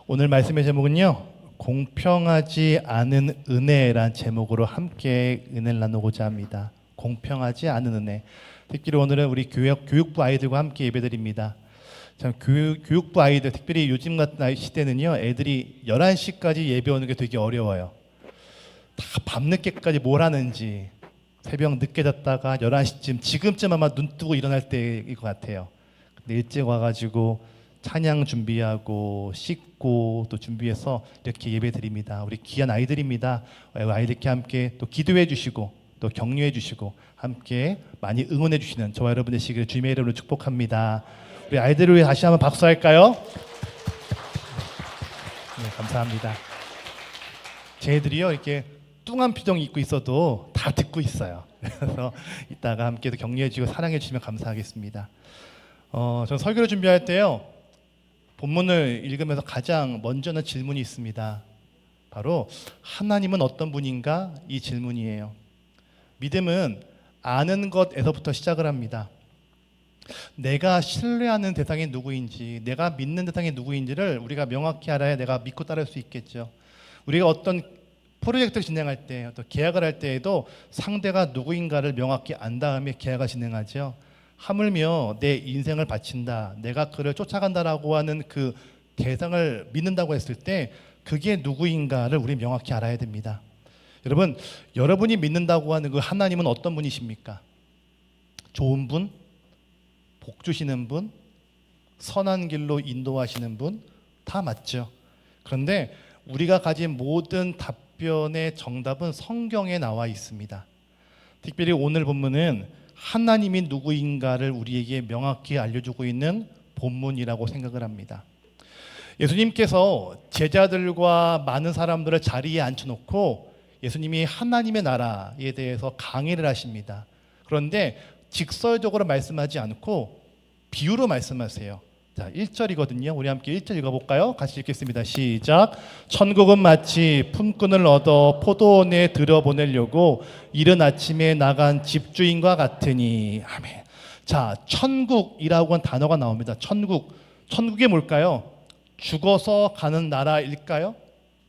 오늘 말씀의 제목은요, 공평하지 않은 은혜란 제목으로 함께 은혜를 나누고자 합니다. 공평하지 않은 은혜. 특별히 오늘은 우리 교육부 아이들과 함께 예배드립니다. 참 교육부 아이들, 특별히 요즘 같은 시대는요, 애들이 11시까지 예배 오는 게 되게 어려워요. 다 밤늦게까지 뭘 하는지, 새벽 늦게 잤다가 11시쯤, 지금쯤 아마 눈 뜨고 일어날 때일 것 같아요. 근데 일찍 와가지고 찬양 준비하고 씻고 또 준비해서 이렇게 예배 드립니다. 우리 귀한 아이들입니다. 아이들께 함께 또 기도해 주시고 또 격려해 주시고 함께 많이 응원해 주시는 저와 여러분 되시기를 주님의 이름으로 축복합니다. 우리 아이들을 위해 다시 한번 박수할까요? 네, 감사합니다. 쟤들이요 이렇게 뚱한 표정 입고 있어도 다 듣고 있어요. 그래서 이따가 함께 격려해 주시고 사랑해 주시면 감사하겠습니다. 전 설교를 준비할 때요, 본문을 읽으면서 가장 먼저 하는 질문이 있습니다. 바로 하나님은 어떤 분인가? 이 질문이에요. 믿음은 아는 것에서부터 시작을 합니다. 내가 신뢰하는 대상이 누구인지, 내가 믿는 대상이 누구인지를 우리가 명확히 알아야 내가 믿고 따를 수 있겠죠. 우리가 어떤 프로젝트를 진행할 때, 또 계약을 할 때에도 상대가 누구인가를 명확히 안 다음에 계약을 진행하죠. 하물며 내 인생을 바친다, 내가 그를 쫓아간다라고 하는 그 대상을 믿는다고 했을 때 그게 누구인가를 우리 명확히 알아야 됩니다. 여러분, 여러분이 믿는다고 하는 그 하나님은 어떤 분이십니까? 좋은 분? 복 주시는 분? 선한 길로 인도하시는 분? 다 맞죠. 그런데 우리가 가진 모든 답변의 정답은 성경에 나와 있습니다. 특별히 오늘 본문은 하나님이 누구인가를 우리에게 명확히 알려주고 있는 본문이라고 생각을 합니다. 예수님께서 제자들과 많은 사람들을 자리에 앉혀놓고 예수님이 하나님의 나라에 대해서 강의를 하십니다. 그런데 직설적으로 말씀하지 않고 비유로 말씀하세요. 자, 1절이거든요. 우리 함께 1절 읽어볼까요? 같이 읽겠습니다. 시작. 천국은 마치 품꾼을 얻어 포도원에 들여보내려고 이른 아침에 나간 집주인과 같으니. 아멘. 자, 천국이라고 하는 단어가 나옵니다. 천국이 뭘까요? 죽어서 가는 나라일까요?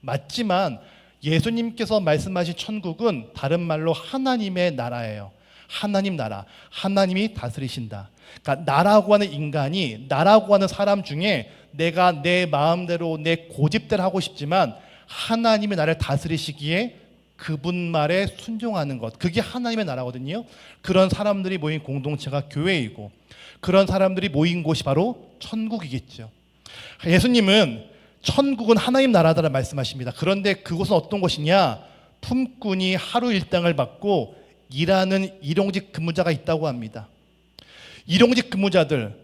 맞지만 예수님께서 말씀하신 천국은 다른 말로 하나님의 나라예요. 하나님 나라, 하나님이 다스리신다. 그러니까 나라고 하는 인간이, 나라고 하는 사람 중에 내가 내 마음대로 내 고집대로 하고 싶지만 하나님이 나를 다스리시기에 그분 말에 순종하는 것, 그게 하나님의 나라거든요. 그런 사람들이 모인 공동체가 교회이고 그런 사람들이 모인 곳이 바로 천국이겠죠. 예수님은 천국은 하나님 나라다라고 말씀하십니다. 그런데 그곳은 어떤 곳이냐? 품꾼이 하루 일당을 받고 일하는 일용직 근무자가 있다고 합니다. 일용직 근무자들,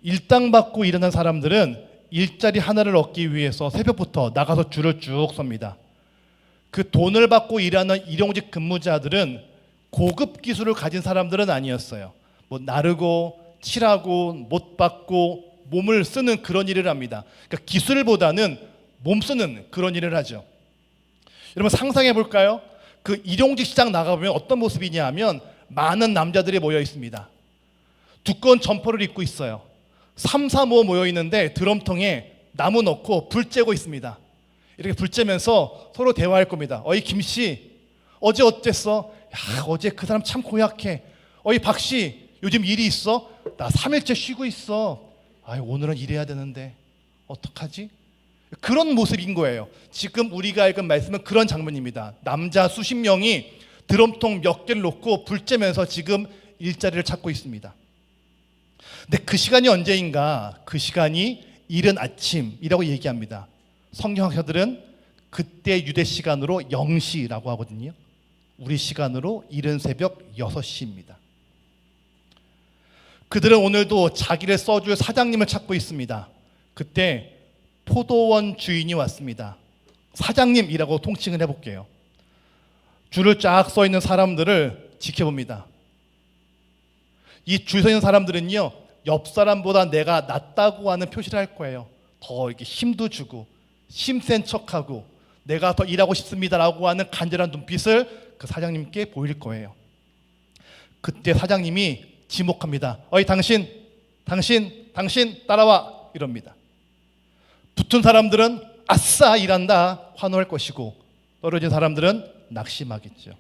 일당 받고 일하는 사람들은 일자리 하나를 얻기 위해서 새벽부터 나가서 줄을 쭉 섭니다. 그 돈을 받고 일하는 일용직 근무자들은 고급 기술을 가진 사람들은 아니었어요. 뭐 나르고 칠하고 못 받고 몸을 쓰는 그런 일을 합니다. 그러니까 기술보다는 몸 쓰는 그런 일을 하죠. 여러분 상상해 볼까요? 그 일용직 시장 나가보면 어떤 모습이냐 하면 많은 남자들이 모여 있습니다. 두꺼운 점퍼를 입고 있어요. 3, 4, 5 모여 있는데 드럼통에 나무 넣고 불 쬐고 있습니다. 이렇게 불 쬐면서 서로 대화할 겁니다. 어이 김씨, 어제 어땠어? 야, 어제 그 사람 참 고약해. 어이 박씨, 요즘 일이 있어? 나 3일째 쉬고 있어. 아유, 오늘은 일해야 되는데 어떡하지? 그런 모습인 거예요. 지금 우리가 읽은 말씀은 그런 장면입니다. 남자 수십 명이 드럼통 몇 개를 놓고 불 쬐면서 지금 일자리를 찾고 있습니다. 근데 그 시간이 언제인가? 그 시간이 이른 아침이라고 얘기합니다. 성경학자들은 그때 유대 시간으로 0시라고 하거든요. 우리 시간으로 이른 새벽 6시입니다. 그들은 오늘도 자기를 써줄 사장님을 찾고 있습니다. 그때 포도원 주인이 왔습니다. 사장님이라고 통칭을 해볼게요. 줄을 쫙 서 있는 사람들을 지켜봅니다. 이 줄 서 있는 사람들은요, 옆 사람보다 내가 낫다고 하는 표시를 할 거예요. 더 이렇게 힘도 주고 힘센 척하고 내가 더 일하고 싶습니다라고 하는 간절한 눈빛을 그 사장님께 보일 거예요. 그때 사장님이 지목합니다. 어이 당신 따라와 이럽니다. 붙은 사람들은 아싸 일한다 환호할 것이고, 떨어진 사람들은 낙심하겠죠.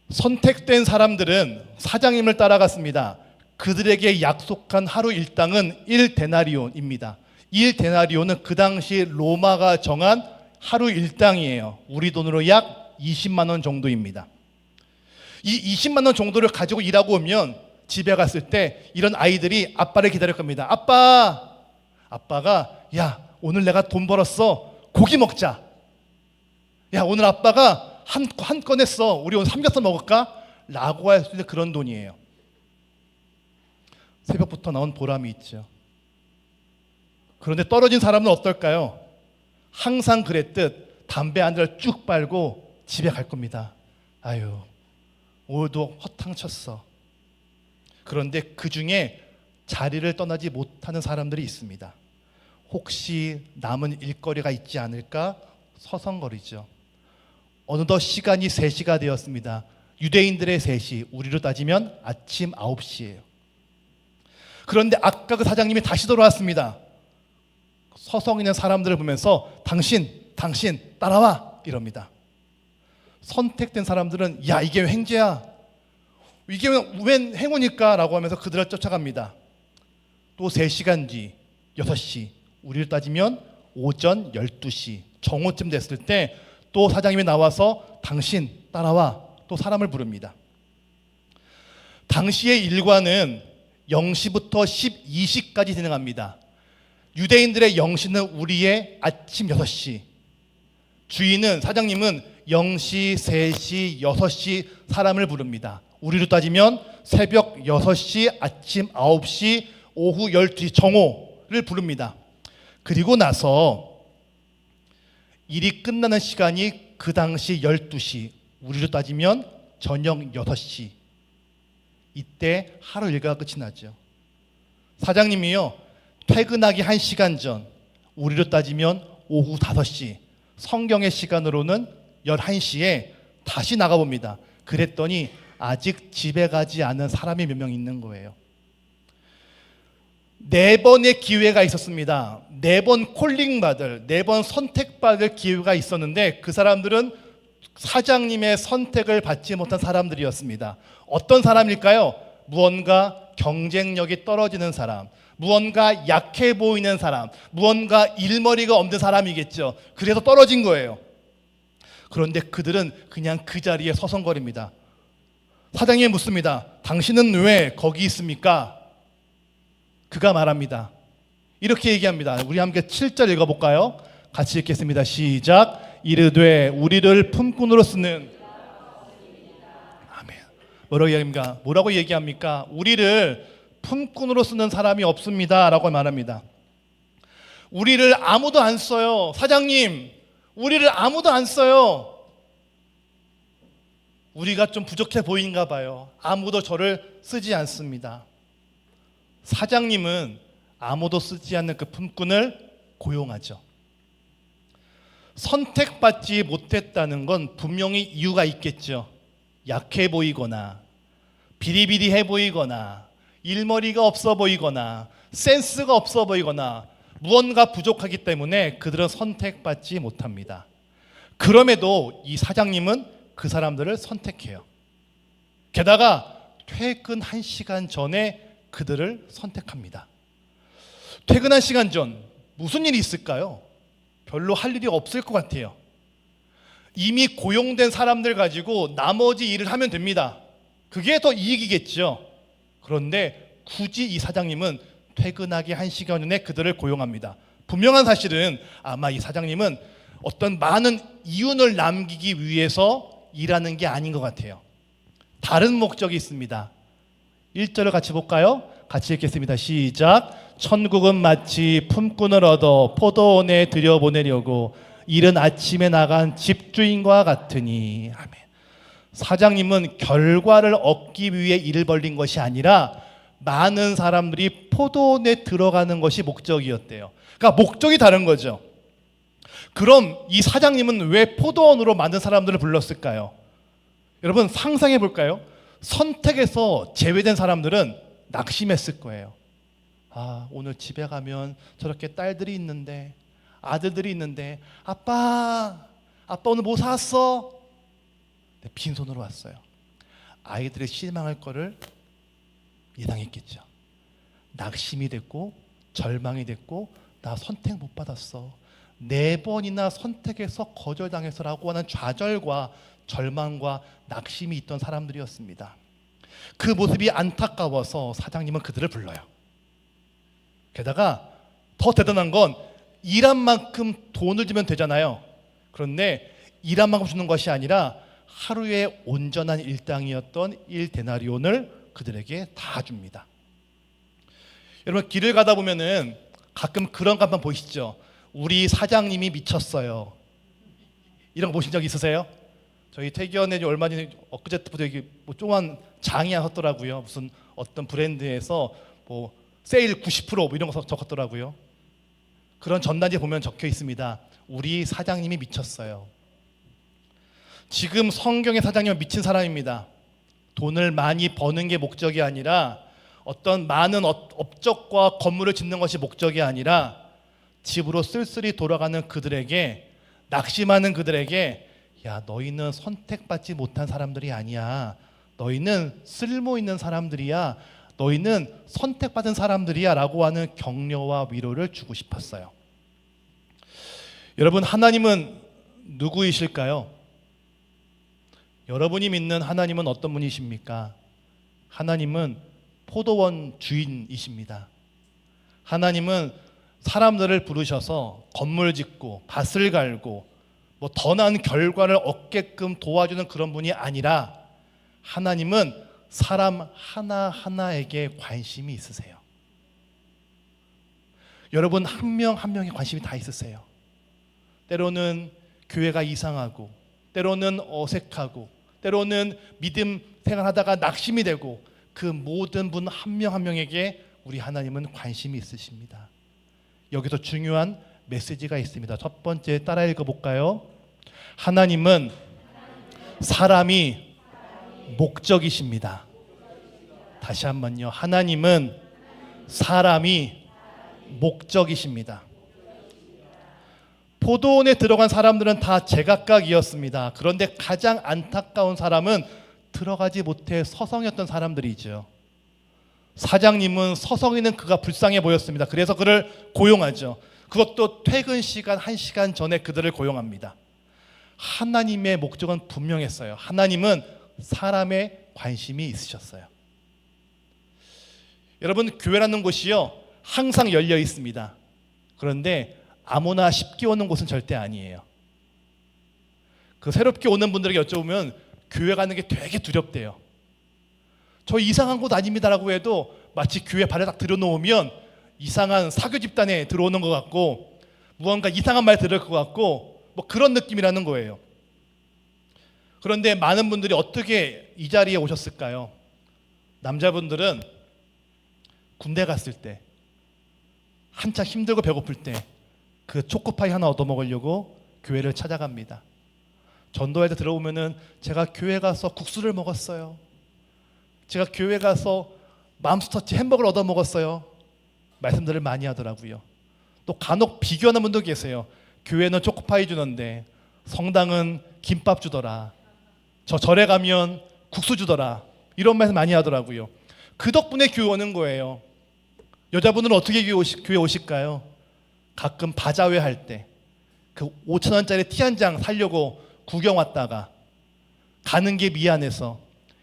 선택된 사람들은 사장님을 따라갔습니다. 그들에게 약속한 하루 일당은 1데나리온입니다. 1데나리온은 그 당시 로마가 정한 하루 일당이에요. 우리 돈으로 약 20만 원 정도입니다. 이 20만 원 정도를 가지고 일하고 오면 집에 갔을 때 이런 아이들이 아빠를 기다릴 겁니다. 아빠가 야, 오늘 내가 돈 벌었어. 고기 먹자. 야, 오늘 아빠가 한 건 했어. 우리 오늘 삼겹살 먹을까? 라고 할 수 있는 그런 돈이에요. 새벽부터 나온 보람이 있죠. 그런데 떨어진 사람은 어떨까요? 항상 그랬듯 담배 한 대를 쭉 빨고 집에 갈 겁니다. 아유, 오늘도 허탕쳤어. 그런데 그 중에 자리를 떠나지 못하는 사람들이 있습니다. 혹시 남은 일거리가 있지 않을까 서성거리죠. 어느덧 시간이 3시가 되었습니다. 유대인들의 3시, 우리로 따지면 아침 9시예요. 그런데 아까 그 사장님이 다시 돌아왔습니다. 서성이는 사람들을 보면서 당신 따라와 이럽니다. 선택된 사람들은 야, 이게 횡재야, 이게 웬 행운일까 라고 하면서 그들을 쫓아갑니다. 또 3시간 뒤 6시, 우리를 따지면 오전 12시 정오쯤 됐을 때 또 사장님이 나와서 당신 따라와, 또 사람을 부릅니다. 당시의 일과는 0시부터 12시까지 진행합니다. 유대인들의 0시는 우리의 아침 6시, 주인은 사장님은 0시, 3시, 6시 사람을 부릅니다. 우리로 따지면 새벽 6시, 아침 9시, 오후 12시 정오를 부릅니다. 그리고 나서 일이 끝나는 시간이 그 당시 12시, 우리로 따지면 저녁 6시. 이때 하루 일과가 끝이 나죠. 사장님이요, 퇴근하기 1시간 전, 우리로 따지면 오후 5시, 성경의 시간으로는 11시에 다시 나가봅니다. 그랬더니 아직 집에 가지 않은 사람이 몇 명 있는 거예요. 4번의 기회가 있었습니다. 4번 콜링받을, 4번 선택받을 기회가 있었는데 그 사람들은 사장님의 선택을 받지 못한 사람들이었습니다. 어떤 사람일까요? 무언가 경쟁력이 떨어지는 사람, 무언가 약해 보이는 사람, 무언가 일머리가 없는 사람이겠죠. 그래서 떨어진 거예요. 그런데 그들은 그냥 그 자리에 서성거립니다. 사장님이 묻습니다. 당신은 왜 거기 있습니까? 그가 말합니다. 이렇게 얘기합니다. 우리 함께 7절 읽어볼까요? 같이 읽겠습니다. 시작. 이르되 우리를 품꾼으로 쓰는, 아멘. 뭐라고 얘기합니까? 우리를 품꾼으로 쓰는 사람이 없습니다 라고 말합니다. 우리를 아무도 안 써요. 사장님, 우리를 아무도 안 써요. 우리가 좀 부족해 보이는가 봐요. 아무도 저를 쓰지 않습니다. 사장님은 아무도 쓰지 않는 그 품꾼을 고용하죠. 선택받지 못했다는 건 분명히 이유가 있겠죠. 약해 보이거나 비리비리해 보이거나 일머리가 없어 보이거나 센스가 없어 보이거나 무언가 부족하기 때문에 그들은 선택받지 못합니다. 그럼에도 이 사장님은 그 사람들을 선택해요. 게다가 퇴근 1시간 전에 그들을 선택합니다. 퇴근 1시간 전 무슨 일이 있을까요? 별로 할 일이 없을 것 같아요. 이미 고용된 사람들 가지고 나머지 일을 하면 됩니다. 그게 더 이익이겠죠. 그런데 굳이 이 사장님은 퇴근하기 1시간 전에 그들을 고용합니다. 분명한 사실은 아마 이 사장님은 어떤 많은 이윤을 남기기 위해서 일하는 게 아닌 것 같아요. 다른 목적이 있습니다. 1절을 같이 볼까요? 같이 읽겠습니다. 시작. 천국은 마치 품꾼을 얻어 포도원에 들여보내려고 이른 아침에 나간 집주인과 같으니. 아멘. 사장님은 결과를 얻기 위해 일을 벌린 것이 아니라 많은 사람들이 포도원에 들어가는 것이 목적이었대요. 그러니까 목적이 다른 거죠. 그럼 이 사장님은 왜 포도원으로 많은 사람들을 불렀을까요? 여러분 상상해 볼까요? 선택에서 제외된 사람들은 낙심했을 거예요. 아, 오늘 집에 가면 저렇게 딸들이 있는데, 아들들이 있는데, 아빠 오늘 뭐 사왔어? 네, 빈손으로 왔어요. 아이들의 실망할 거를 예상했겠죠. 낙심이 됐고 절망이 됐고, 나 선택 못 받았어, 4번이나 선택해서 거절당해서라고 하는 좌절과 절망과 낙심이 있던 사람들이었습니다. 그 모습이 안타까워서 사장님은 그들을 불러요. 게다가 더 대단한 건 일한 만큼 돈을 주면 되잖아요. 그런데 일한 만큼 주는 것이 아니라 하루의 온전한 일당이었던 1데나리온을 그들에게 다 줍니다. 여러분, 길을 가다 보면은 가끔 그런 거 한번 보시죠. 우리 사장님이 미쳤어요. 이런 거 보신 적 있으세요? 저희 태기현에 얼마 전에 엊그제부터 이게 뭐 조그만 장이 하나 섰더라고요. 무슨 어떤 브랜드에서 뭐 세일 90% 뭐 이런 거 적었더라고요. 그런 전단지에 보면 적혀 있습니다. 우리 사장님이 미쳤어요. 지금 성경의 사장님은 미친 사람입니다. 돈을 많이 버는 게 목적이 아니라, 어떤 많은 업적과 건물을 짓는 것이 목적이 아니라, 집으로 쓸쓸히 돌아가는 그들에게, 낙심하는 그들에게, 야, 너희는 선택받지 못한 사람들이 아니야, 너희는 쓸모 있는 사람들이야, 너희는 선택받은 사람들이야 라고 하는 격려와 위로를 주고 싶었어요. 여러분, 하나님은 누구이실까요? 여러분이 믿는 하나님은 어떤 분이십니까? 하나님은 포도원 주인이십니다. 하나님은 사람들을 부르셔서 건물 짓고 밭을 갈고 뭐 더 나은 결과를 얻게끔 도와주는 그런 분이 아니라, 하나님은 사람 하나하나에게 관심이 있으세요. 여러분 한 명 한 명에 관심이 다 있으세요. 때로는 교회가 이상하고, 때로는 어색하고, 때로는 믿음 생활하다가 낙심이 되고, 그 모든 분 한 명 한 명에게 우리 하나님은 관심이 있으십니다. 여기서 중요한 메시지가 있습니다. 첫 번째, 따라 읽어볼까요? 하나님은 사람이 목적이십니다. 다시 한번요. 하나님은 사람이 목적이십니다. 포도원에 들어간 사람들은 다 제각각이었습니다. 그런데 가장 안타까운 사람은 들어가지 못해 서성였던 사람들이죠. 사장님은 서성이는 그가 불쌍해 보였습니다. 그래서 그를 고용하죠. 그것도 퇴근 시간 1시간 전에 그들을 고용합니다. 하나님의 목적은 분명했어요. 하나님은 사람의 관심이 있으셨어요. 여러분, 교회라는 곳이요, 항상 열려 있습니다. 그런데 아무나 쉽게 오는 곳은 절대 아니에요. 그 새롭게 오는 분들에게 여쭤보면 교회 가는 게 되게 두렵대요. 저 이상한 곳 아닙니다라고 해도 마치 교회 발에 딱 들여놓으면 이상한 사교 집단에 들어오는 것 같고, 무언가 이상한 말 들을 것 같고, 뭐 그런 느낌이라는 거예요. 그런데 많은 분들이 어떻게 이 자리에 오셨을까요? 남자분들은 군대 갔을 때, 한참 힘들고 배고플 때 그 초코파이 하나 얻어먹으려고 교회를 찾아갑니다. 전도회 때 들어오면은 제가 교회 가서 국수를 먹었어요, 제가 교회 가서 맘스터치 햄버거를 얻어먹었어요, 말씀들을 많이 하더라고요. 또 간혹 비교하는 분도 계세요. 교회는 초코파이 주는데 성당은 김밥 주더라, 저 절에 가면 국수 주더라, 이런 말씀 많이 하더라고요. 그 덕분에 교회 오는 거예요. 여자분들은 어떻게 교회 오실까요? 가끔 바자회 할 때 그 5,000원짜리 티 한 장 사려고 구경 왔다가 가는 게 미안해서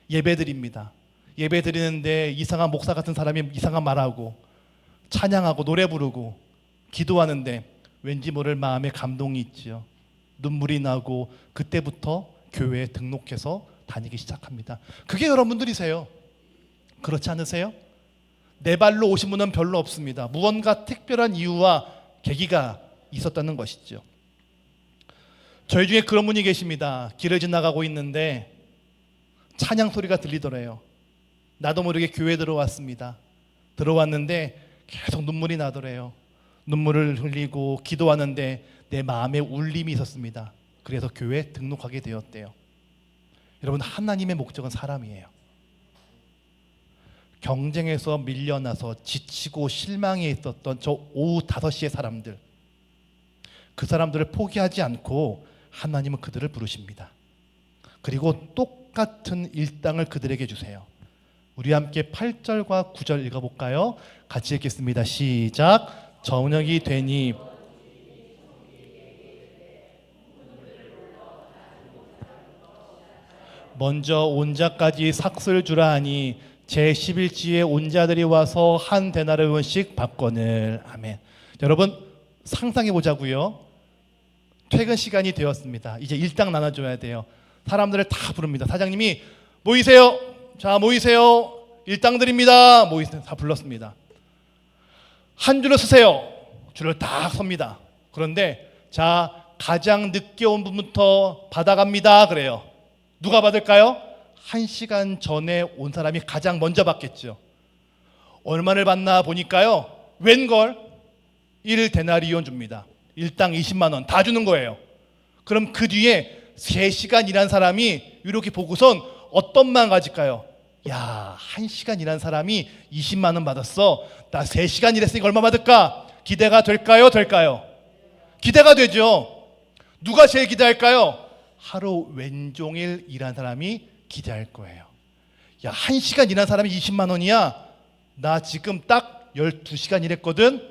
예배 드립니다. 예배 드리는데 이상한 목사 같은 사람이 이상한 말하고 찬양하고 노래 부르고 기도하는데 왠지 모를 마음에 감동이 있지요. 눈물이 나고 그때부터 교회에 등록해서 다니기 시작합니다. 그게 여러분들이세요. 그렇지 않으세요? 내 발로 오신 분은 별로 없습니다. 무언가 특별한 이유와 계기가 있었다는 것이죠. 저희 중에 그런 분이 계십니다. 길을 지나가고 있는데 찬양 소리가 들리더래요. 나도 모르게 교회에 들어왔습니다. 들어왔는데 계속 눈물이 나더래요. 눈물을 흘리고 기도하는데 내 마음에 울림이 있었습니다. 그래서 교회에 등록하게 되었대요. 여러분, 하나님의 목적은 사람이에요. 경쟁에서 밀려나서 지치고 실망해 있었던 저 오후 5시의 사람들, 그 사람들을 포기하지 않고 하나님은 그들을 부르십니다. 그리고 똑같은 일당을 그들에게 주세요. 우리 함께 8절과 9절 읽어볼까요? 같이 읽겠습니다. 시작. 저녁이 되니 먼저 온 자까지 삭슬 주라 하니 제 11지에 온 자들이 와서 한 데나리온씩 받거늘. 아멘. 여러분 상상해 보자고요. 퇴근 시간이 되었습니다. 이제 일당 나눠줘야 돼요. 사람들을 다 부릅니다. 사장님이 모이세요. 자 모이세요. 일당 드립니다. 모이세요. 다 불렀습니다. 한 줄을 서세요. 줄을 딱 섭니다. 그런데 자 가장 늦게 온 분부터 받아갑니다. 그래요. 누가 받을까요? 1시간 전에 온 사람이 가장 먼저 받겠죠. 얼마를 받나 보니까요. 웬걸 1데나리온 줍니다. 일당 20만 원 다 주는 거예요. 그럼 그 뒤에 3시간 일한 사람이 이렇게 보고선 어떤 마음 가질까요? 야, 1시간 일한 사람이 20만 원 받았어. 나 3시간 일했으니까 얼마 받을까? 기대가 될까요? 될까요? 기대가 되죠. 누가 제일 기대할까요? 하루 왼종일 일한 사람이 기대할 거예요. 야, 1시간 일한 사람이 20만 원이야. 나 지금 딱 12시간 일했거든.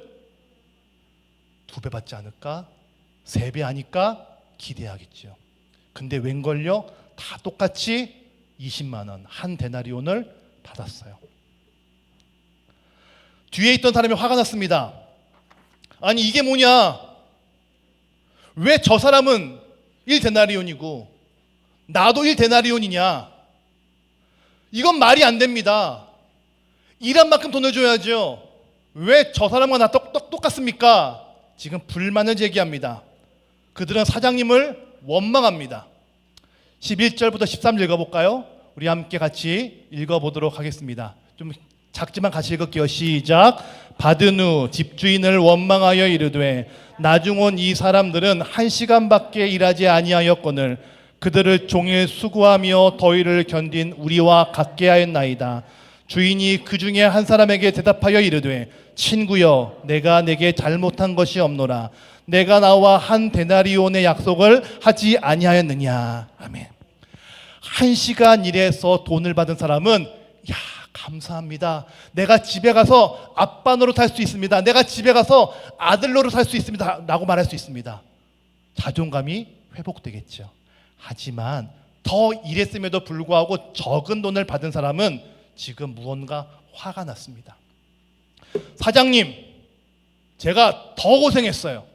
2배 받지 않을까? 3배 하니까 기대하겠죠. 근데 웬걸요? 다 똑같이 20만 원, 한 데나리온을 받았어요. 뒤에 있던 사람이 화가 났습니다. 아니 이게 뭐냐? 왜 저 사람은 1데나리온이고 나도 1데나리온이냐? 이건 말이 안 됩니다. 일한 만큼 돈을 줘야죠. 왜 저 사람과 나 똑같습니까? 지금 불만을 제기합니다. 그들은 사장님을 원망합니다. 11절부터 13절 읽어볼까요? 우리 함께 같이 읽어보도록 하겠습니다. 좀 작지만 같이 읽을게요. 시작. 받은 후 집주인을 원망하여 이르되 나중 온 이 사람들은 1시간밖에 일하지 아니하였거늘 그들을 종일 수고하며 더위를 견딘 우리와 같게 하였나이다. 주인이 그 중에 한 사람에게 대답하여 이르되 친구여 내가 내게 잘못한 것이 없노라. 내가 나와 한 데나리온의 약속을 하지 아니하였느냐. 아멘. 1시간 일해서 돈을 받은 사람은 야 감사합니다. 내가 집에 가서 아빠 노릇 할 수 있습니다. 내가 집에 가서 아들 노릇 할 수 있습니다. 라고 말할 수 있습니다. 자존감이 회복되겠죠. 하지만 더 일했음에도 불구하고 적은 돈을 받은 사람은 지금 무언가 화가 났습니다. 사장님, 제가 더 고생했어요.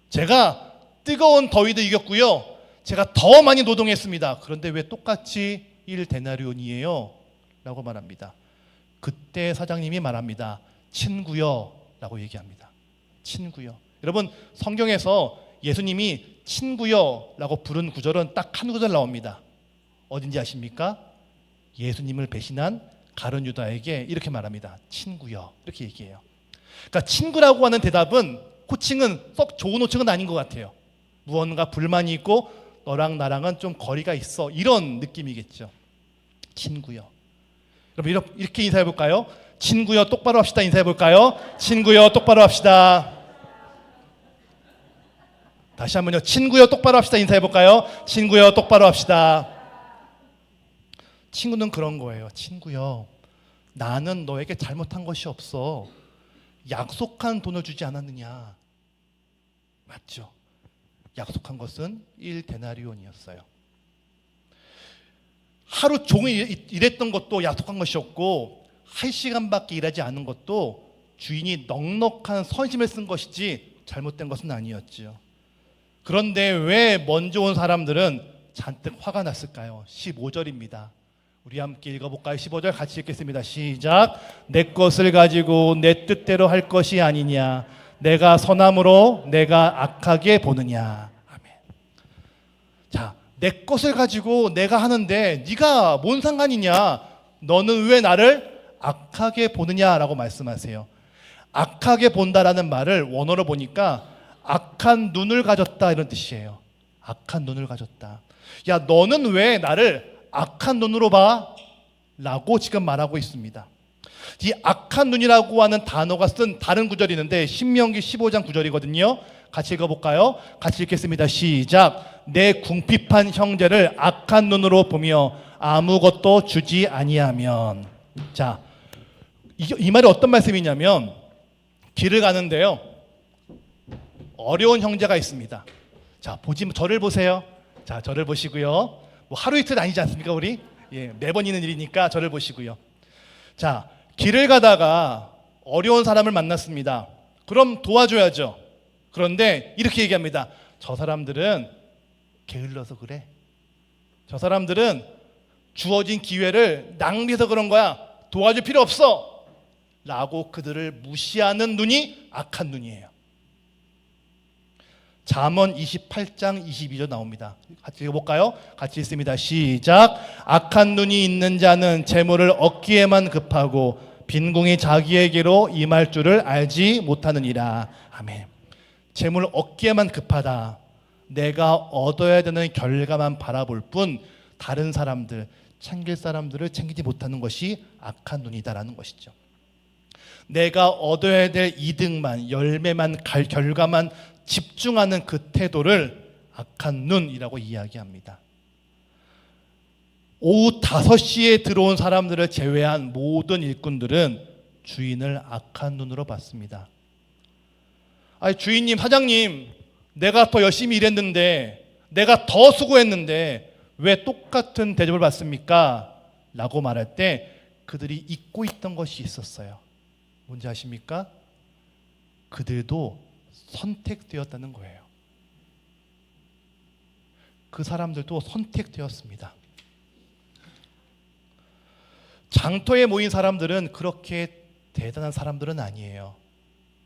제가 뜨거운 더위도 이겼고요. 제가 더 많이 노동했습니다. 그런데 왜 똑같이 1데나리온이에요? 라고 말합니다. 그때 사장님이 말합니다. 친구여 라고 얘기합니다. 친구여. 여러분 성경에서 예수님이 친구여 라고 부른 구절은 딱 한 구절 나옵니다. 어딘지 아십니까? 예수님을 배신한 가룟 유다에게 이렇게 말합니다. 친구여 이렇게 얘기해요. 그러니까 친구라고 하는 대답은 호칭은 썩 좋은 호칭은 아닌 것 같아요. 무언가 불만이 있고 너랑 나랑은 좀 거리가 있어 이런 느낌이겠죠. 친구여. 여러분 이렇게 인사해 볼까요? 친구여 똑바로 합시다. 인사해 볼까요? 친구여 똑바로 합시다. 다시 한번요. 친구여 똑바로 합시다. 인사해 볼까요? 친구여 똑바로 합시다. 친구는 그런 거예요. 친구여 나는 너에게 잘못한 것이 없어. 약속한 돈을 주지 않았느냐. 맞죠? 약속한 것은 1데나리온이었어요. 하루 종일 일했던 것도 약속한 것이었고 1시간밖에 일하지 않은 것도 주인이 넉넉한 선심을 쓴 것이지 잘못된 것은 아니었죠. 그런데 왜 먼저 온 사람들은 잔뜩 화가 났을까요? 15절입니다. 우리 함께 읽어볼까요? 15절 같이 읽겠습니다. 시작. 내 것을 가지고 내 뜻대로 할 것이 아니냐. 내가 선함으로 내가 악하게 보느냐. 아멘. 자, 내 것을 가지고 내가 하는데 네가 뭔 상관이냐. 너는 왜 나를 악하게 보느냐라고 말씀하세요. 악하게 본다라는 말을 원어로 보니까 악한 눈을 가졌다 이런 뜻이에요. 악한 눈을 가졌다. 야, 너는 왜 나를 악한 눈으로 봐? 라고 지금 말하고 있습니다. 이 악한 눈이라고 하는 단어가 쓴 다른 구절이 있는데 신명기 15장 9절이거든요. 같이 읽어볼까요? 같이 읽겠습니다. 시작. 내 궁핍한 형제를 악한 눈으로 보며 아무것도 주지 아니하면. 자, 이 말이 어떤 말씀이냐면 길을 가는데요, 어려운 형제가 있습니다. 자, 저를 보세요. 자, 저를 보시고요. 뭐 하루 이틀 아니지 않습니까, 우리? 예, 매번 있는 일이니까 저를 보시고요. 자, 길을 가다가 어려운 사람을 만났습니다. 그럼 도와줘야죠. 그런데 이렇게 얘기합니다. 저 사람들은 게을러서 그래. 저 사람들은 주어진 기회를 낭비해서 그런 거야. 도와줄 필요 없어. 라고 그들을 무시하는 눈이 악한 눈이에요. 잠언 28장 22절 나옵니다. 같이 읽어볼까요? 같이 읽습니다. 시작. 악한 눈이 있는 자는 재물을 얻기에만 급하고 빈궁이 자기에게로 임할 줄을 알지 못하느니라. 아멘. 재물을 얻기에만 급하다. 내가 얻어야 되는 결과만 바라볼 뿐 다른 사람들, 챙길 사람들을 챙기지 못하는 것이 악한 눈이다라는 것이죠. 내가 얻어야 될 이득만, 열매만, 결과만 집중하는 그 태도를 악한 눈이라고 이야기합니다. 오후 5시에 들어온 사람들을 제외한 모든 일꾼들은 주인을 악한 눈으로 봤습니다. 아니, 주인님, 사장님, 내가 더 열심히 일했는데, 내가 더 수고했는데 왜 똑같은 대접을 받습니까? 라고 말할 때 그들이 잊고 있던 것이 있었어요. 뭔지 아십니까? 그들도 선택되었다는 거예요. 그 사람들도 선택되었습니다. 장터에 모인 사람들은 그렇게 대단한 사람들은 아니에요.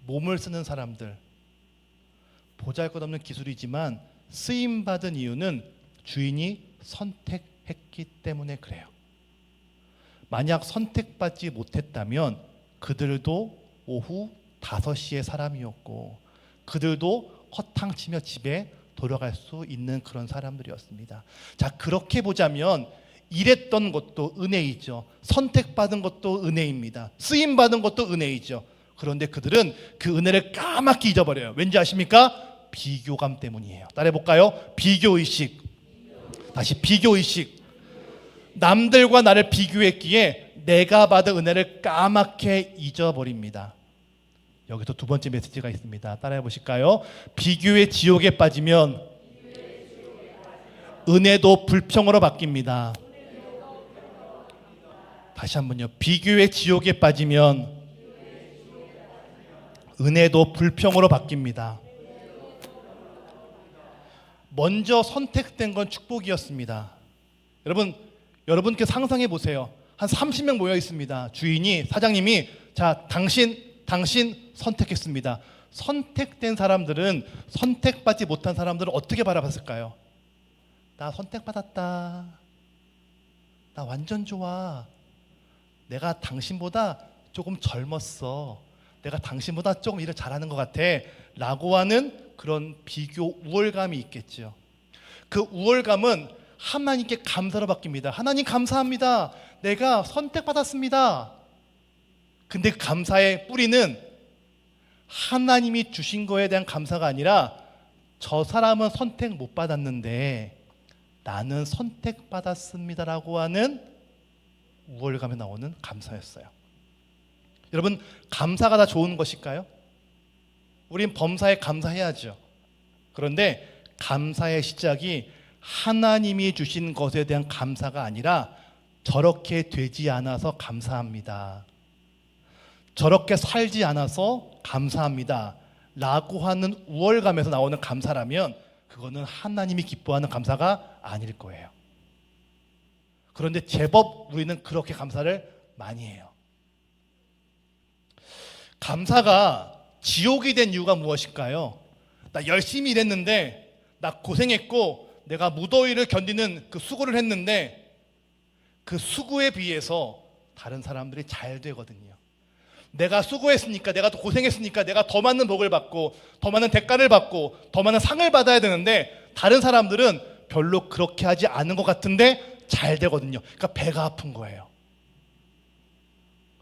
몸을 쓰는 사람들, 보잘것없는 기술이지만 쓰임받은 이유는 주인이 선택했기 때문에 그래요. 만약 선택받지 못했다면 그들도 오후 5시의 사람이었고 그들도 허탕치며 집에 돌아갈 수 있는 그런 사람들이었습니다. 자, 그렇게 보자면 일했던 것도 은혜이죠. 선택받은 것도 은혜입니다. 쓰임받은 것도 은혜이죠. 그런데 그들은 그 은혜를 까맣게 잊어버려요. 왠지 아십니까? 비교감 때문이에요. 따라해볼까요? 비교의식. 다시 비교의식. 남들과 나를 비교했기에 내가 받은 은혜를 까맣게 잊어버립니다. 여기서 두 번째 메시지가 있습니다. 따라해 보실까요? 비교의 지옥에 빠지면 은혜도 불평으로 바뀝니다. 다시 한번요. 비교의 지옥에 빠지면 은혜도 불평으로 바뀝니다. 먼저 선택된 건 축복이었습니다. 여러분께 상상해 보세요. 한 30명 모여 있습니다. 주인이, 사장님이, 자, 당신 선택했습니다. 선택된 사람들은 선택받지 못한 사람들은 어떻게 바라봤을까요? 나 선택받았다. 나 완전 좋아. 내가 당신보다 조금 젊었어. 내가 당신보다 조금 일을 잘하는 것 같아. 라고 하는 그런 비교 우월감이 있겠죠. 그 우월감은 하나님께 감사로 바뀝니다. 하나님 감사합니다. 내가 선택받았습니다. 근데 그 감사의 뿌리는 하나님이 주신 거에 대한 감사가 아니라 저 사람은 선택 못 받았는데 나는 선택받았습니다라고 하는 우월감에 나오는 감사였어요. 여러분, 감사가 다 좋은 것일까요? 우린 범사에 감사해야죠. 그런데 감사의 시작이 하나님이 주신 것에 대한 감사가 아니라 저렇게 되지 않아서 감사합니다. 저렇게 살지 않아서 감사합니다. 라고 하는 우월감에서 나오는 감사라면 그거는 하나님이 기뻐하는 감사가 아닐 거예요. 그런데 제법 우리는 그렇게 감사를 많이 해요. 감사가 지옥이 된 이유가 무엇일까요? 나 열심히 일했는데, 나 고생했고, 내가 무더위를 견디는 그 수고를 했는데 그 수고에 비해서 다른 사람들이 잘 되거든요. 내가 수고했으니까, 내가 더 고생했으니까 내가 더 많은 복을 받고 더 많은 대가를 받고 더 많은 상을 받아야 되는데 다른 사람들은 별로 그렇게 하지 않은 것 같은데 잘 되거든요. 그러니까 배가 아픈 거예요.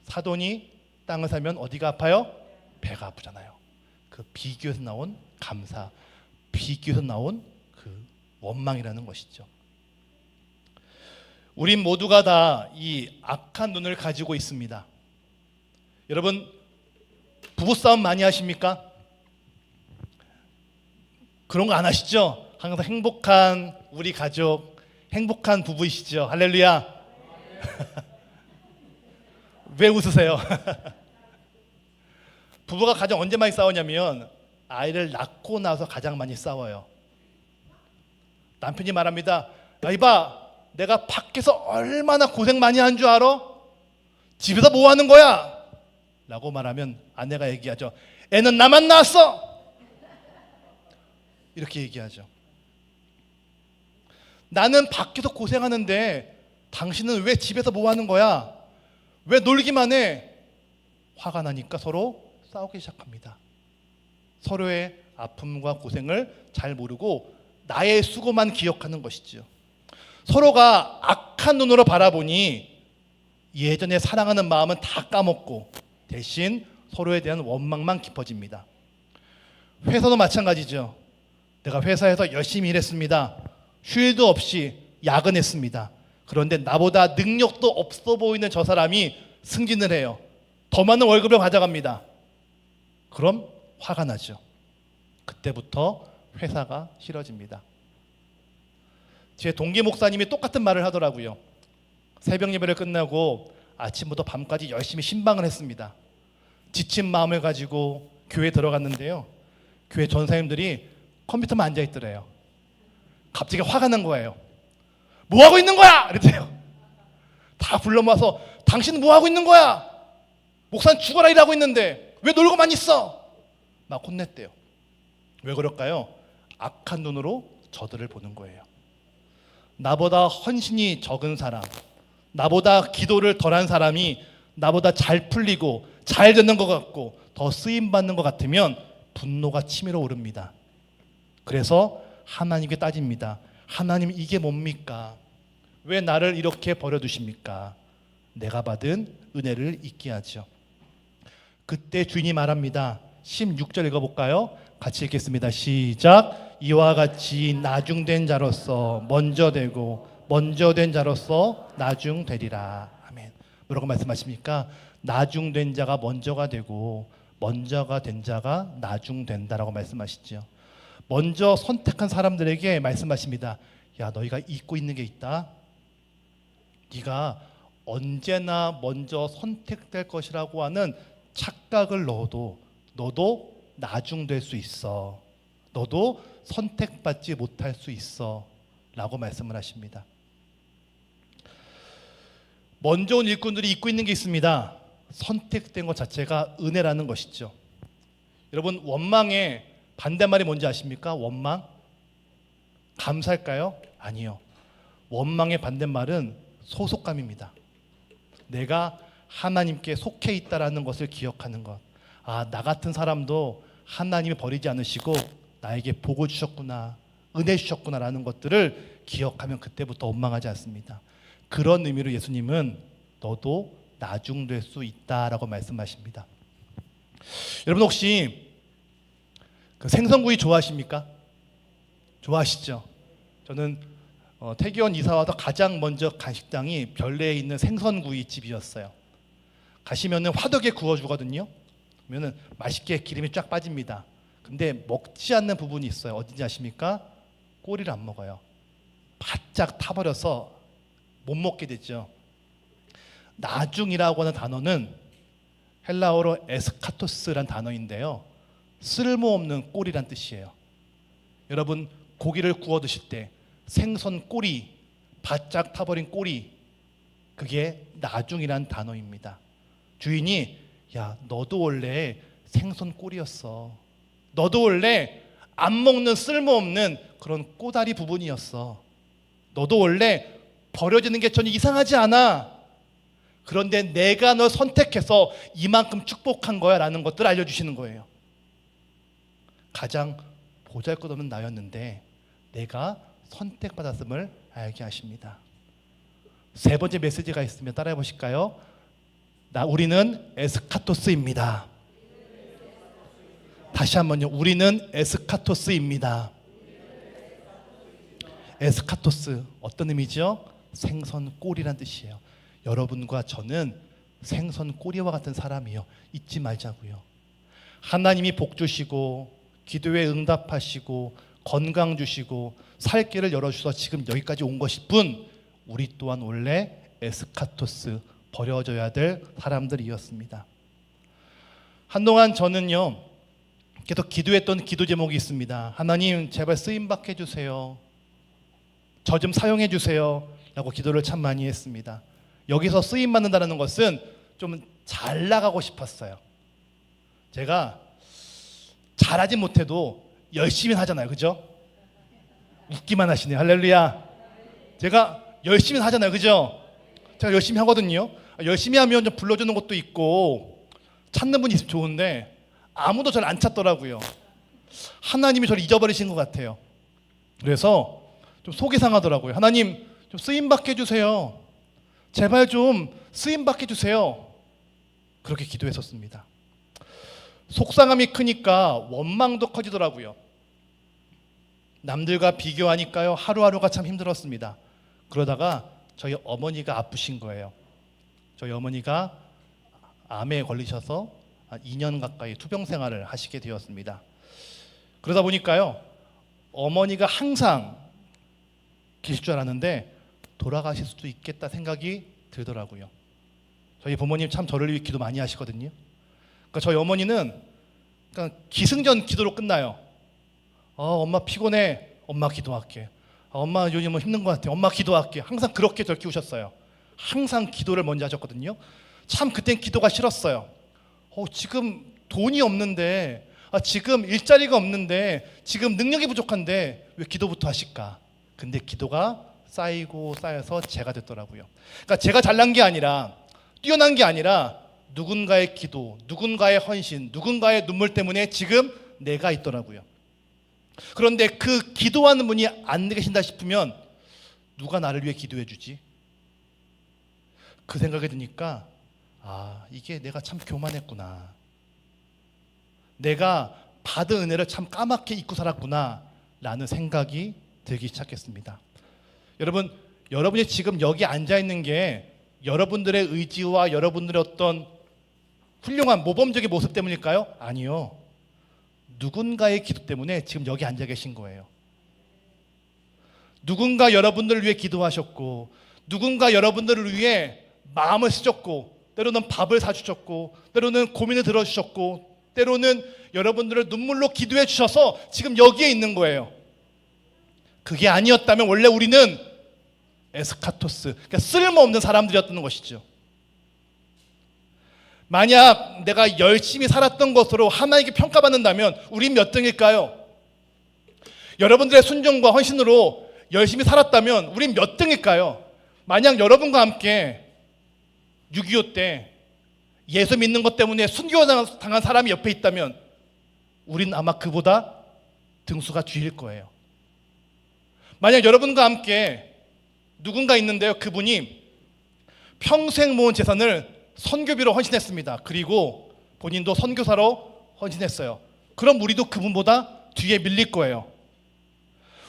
사돈이 땅을 사면 어디가 아파요? 배가 아프잖아요. 그 비교에서 나온 감사, 비교에서 나온 그 원망이라는 것이죠. 우린 모두가 다 이 악한 눈을 가지고 있습니다. 여러분, 부부싸움 많이 하십니까? 그런 거 안 하시죠? 항상 행복한 우리 가족, 행복한 부부이시죠? 할렐루야. 왜 웃으세요? 부부가 가장 언제 많이 싸우냐면 아이를 낳고 나서 가장 많이 싸워요. 남편이 말합니다. 야, 이봐, 내가 밖에서 얼마나 고생 많이 한 줄 알아? 집에서 뭐 하는 거야? 라고 말하면 아내가 얘기하죠. 애는 나만 낳았어. 이렇게 얘기하죠. 나는 밖에서 고생하는데 당신은 왜 집에서 뭐 하는 거야? 왜 놀기만 해? 화가 나니까 서로 싸우기 시작합니다. 서로의 아픔과 고생을 잘 모르고 나의 수고만 기억하는 것이죠. 서로가 악한 눈으로 바라보니 예전에 사랑하는 마음은 다 까먹고 대신 서로에 대한 원망만 깊어집니다. 회사도 마찬가지죠. 내가 회사에서 열심히 일했습니다. 휴일도 없이 야근했습니다. 그런데 나보다 능력도 없어 보이는 저 사람이 승진을 해요. 더 많은 월급을 가져갑니다. 그럼 화가 나죠. 그때부터 회사가 싫어집니다. 제 동기 목사님이 똑같은 말을 하더라고요. 새벽 예배를 끝나고 아침부터 밤까지 열심히 신방을 했습니다. 지친 마음을 가지고 교회에 들어갔는데요. 교회 전사님들이 컴퓨터만 앉아있더래요. 갑자기 화가 난 거예요. 뭐 하고 있는 거야? 이랬대요. 다 불러 모아서 당신은 뭐 하고 있는 거야? 목사는 죽어라 일하고 있는데 왜 놀고만 있어? 막 혼냈대요. 왜 그럴까요? 악한 눈으로 저들을 보는 거예요. 나보다 헌신이 적은 사람, 나보다 기도를 덜한 사람이 나보다 잘 풀리고 잘 되는 것 같고 더 쓰임받는 것 같으면 분노가 치밀어 오릅니다. 그래서 하나님께 따집니다. 하나님, 이게 뭡니까? 왜 나를 이렇게 버려두십니까? 내가 받은 은혜를 잊게 하죠. 그때 주인이 말합니다. 16절 읽어볼까요? 같이 읽겠습니다. 시작. 이와 같이 나중된 자로서 먼저 되고 먼저 된 자로서 나중되리라. 아멘. 뭐라고 말씀하십니까? 나중된 자가 먼저가 되고 먼저가 된 자가 나중된다라고 말씀하시죠. 먼저 선택한 사람들에게 말씀하십니다. 야, 너희가 잊고 있는 게 있다. 네가 언제나 먼저 선택될 것이라고 하는 착각을 넣어도 너도 나중될 수 있어. 너도 선택받지 못할 수 있어. 라고 말씀을 하십니다. 먼저 온 일꾼들이 잊고 있는 게 있습니다. 선택된 것 자체가 은혜라는 것이죠. 여러분, 원망의 반대말이 뭔지 아십니까? 원망? 감사할까요? 아니요. 원망의 반대말은 소속감입니다. 내가 하나님께 속해 있다라는 것을 기억하는 것. 아, 나 같은 사람도 하나님이 버리지 않으시고 나에게 복을 주셨구나, 은혜 주셨구나라는 것들을 기억하면 그때부터 원망하지 않습니다. 그런 의미로 예수님은 너도 나중될 수 있다라고 말씀하십니다. 여러분, 혹시 그 생선구이 좋아하십니까? 좋아하시죠? 저는 태교원 이사 와서 가장 먼저 간 식당이 별내에 있는 생선구이 집이었어요. 가시면은 화덕에 구워주거든요. 그러면은 맛있게 기름이 쫙 빠집니다. 근데 먹지 않는 부분이 있어요. 어딘지 아십니까? 꼬리를 안 먹어요. 바짝 타버려서 못 먹게 되죠. 나중이라고 하는 단어는 헬라어로 에스카토스란 단어인데요. 쓸모없는 꼬리란 뜻이에요. 여러분, 고기를 구워 드실 때 생선 꼬리, 바짝 타버린 꼬리, 그게 나중이란 단어입니다. 주인이 야, 너도 원래 생선 꼬리였어. 너도 원래 안 먹는 쓸모없는 그런 꼬다리 부분이었어. 너도 원래 버려지는 게 전혀 이상하지 않아. 그런데 내가 너 선택해서 이만큼 축복한 거야 라는 것들을 알려주시는 거예요. 가장 보잘것없는 나였는데 내가 선택받았음을 알게 하십니다. 세 번째 메시지가 있으면 따라해 보실까요? 우리는 에스카토스입니다. 다시 한번요. 우리는 에스카토스입니다. 에스카토스 어떤 의미죠? 생선꼬리란 뜻이에요. 여러분과 저는 생선꼬리와 같은 사람이요. 잊지 말자고요. 하나님이 복 주시고 기도에 응답하시고 건강 주시고 살 길을 열어주셔서 지금 여기까지 온 것일 뿐 우리 또한 원래 에스카토스 버려져야 될 사람들이었습니다. 한동안 저는요 계속 기도했던 기도 제목이 있습니다. 하나님 제발 쓰임받게 해주세요. 저 좀 사용해 주세요 라고 기도를 참 많이 했습니다. 여기서 쓰임받는다는 것은 좀 잘 나가고 싶었어요. 제가 잘하지 못해도 열심히 하잖아요. 그죠? 웃기만 하시네요. 할렐루야. 제가 열심히 하잖아요. 그죠? 제가 열심히 하거든요. 열심히 하면 좀 불러주는 것도 있고 찾는 분이 있으면 좋은데 아무도 저를 안 찾더라고요. 하나님이 저를 잊어버리신 것 같아요. 그래서 좀 속이 상하더라고요. 하나님 좀 쓰임받게 해주세요. 제발 좀 쓰임받게 해주세요. 그렇게 기도했었습니다. 속상함이 크니까 원망도 커지더라고요. 남들과 비교하니까요 하루하루가 참 힘들었습니다. 그러다가 저희 어머니가 아프신 거예요. 저희 어머니가 암에 걸리셔서 한 2년 가까이 투병 생활을 하시게 되었습니다. 그러다 보니까요 어머니가 항상 계실 줄 알았는데 돌아가실 수도 있겠다 생각이 들더라고요. 저희 부모님 참 저를 위해 기도 많이 하시거든요. 그러니까 저희 어머니는 그러니까 기승전 기도로 끝나요. 엄마 피곤해. 엄마 기도할게. 엄마 요즘 뭐 힘든 것 같아. 엄마 기도할게. 항상 그렇게 저를 키우셨어요. 항상 기도를 먼저 하셨거든요. 참 그땐 기도가 싫었어요. 지금 돈이 없는데, 지금 일자리가 없는데, 지금 능력이 부족한데 왜 기도부터 하실까? 근데 기도가 쌓이고 쌓여서 제가 됐더라고요. 그러니까 제가 잘난 게 아니라 뛰어난 게 아니라 누군가의 기도, 누군가의 헌신, 누군가의 눈물 때문에 지금 내가 있더라고요. 그런데 그 기도하는 분이 안 계신다 싶으면 누가 나를 위해 기도해 주지? 그 생각이 드니까 이게 내가 참 교만했구나. 내가 받은 은혜를 참 까맣게 잊고 살았구나 라는 생각이 들기 시작했습니다. 여러분, 여러분이 지금 여기 앉아 있는 게 여러분들의 의지와 여러분들의 어떤 훌륭한 모범적인 모습 때문일까요? 아니요. 누군가의 기도 때문에 지금 여기 앉아 계신 거예요. 누군가 여러분들을 위해 기도하셨고, 누군가 여러분들을 위해 마음을 쓰셨고, 때로는 밥을 사주셨고, 때로는 고민을 들어주셨고, 때로는 여러분들을 눈물로 기도해 주셔서 지금 여기에 있는 거예요. 그게 아니었다면 원래 우리는 에스카토스, 그러니까 쓸모없는 사람들이었던 것이죠. 만약 내가 열심히 살았던 것으로 하나님께 평가받는다면 우린 몇 등일까요? 여러분들의 순종과 헌신으로 열심히 살았다면 우린 몇 등일까요? 만약 여러분과 함께 6.25 때 예수 믿는 것 때문에 순교당한 사람이 옆에 있다면 우린 아마 그보다 등수가 뒤일 거예요. 만약 여러분과 함께 누군가 있는데요, 그분이 평생 모은 재산을 선교비로 헌신했습니다. 그리고 본인도 선교사로 헌신했어요. 그럼 우리도 그분보다 뒤에 밀릴 거예요.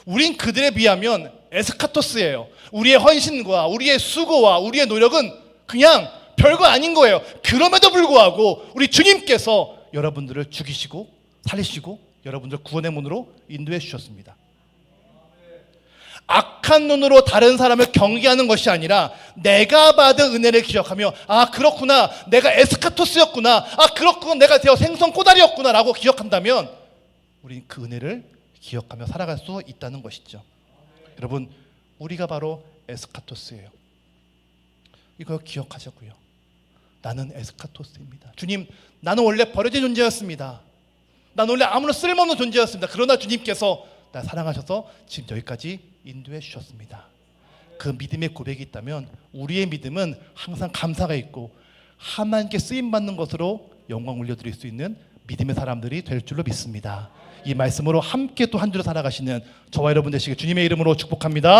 우린 그들에 비하면 에스카토스예요. 우리의 헌신과 우리의 수고와 우리의 노력은 그냥 별거 아닌 거예요. 그럼에도 불구하고 우리 주님께서 여러분들을 죽이시고 살리시고 여러분들 구원의 문으로 인도해 주셨습니다. 악한 눈으로 다른 사람을 경계하는 것이 아니라 내가 받은 은혜를 기억하며 그렇구나, 내가 에스카토스였구나, 그렇구나, 내가 되어 생선 꼬다리였구나 라고 기억한다면 우리는 그 은혜를 기억하며 살아갈 수 있다는 것이죠. 여러분, 우리가 바로 에스카토스예요. 이거 기억하자고요. 나는 에스카토스입니다. 주님, 나는 원래 버려진 존재였습니다. 나는 원래 아무런 쓸모없는 존재였습니다. 그러나 주님께서 나 사랑하셔서 지금 여기까지 인도해 주셨습니다. 그 믿음의 고백이 있다면 우리의 믿음은 항상 감사가 있고 하나님께 쓰임받는 것으로 영광 올려드릴 수 있는 믿음의 사람들이 될 줄로 믿습니다. 이 말씀으로 함께 또 한 주를 살아가시는 저와 여러분 되시길 주님의 이름으로 축복합니다.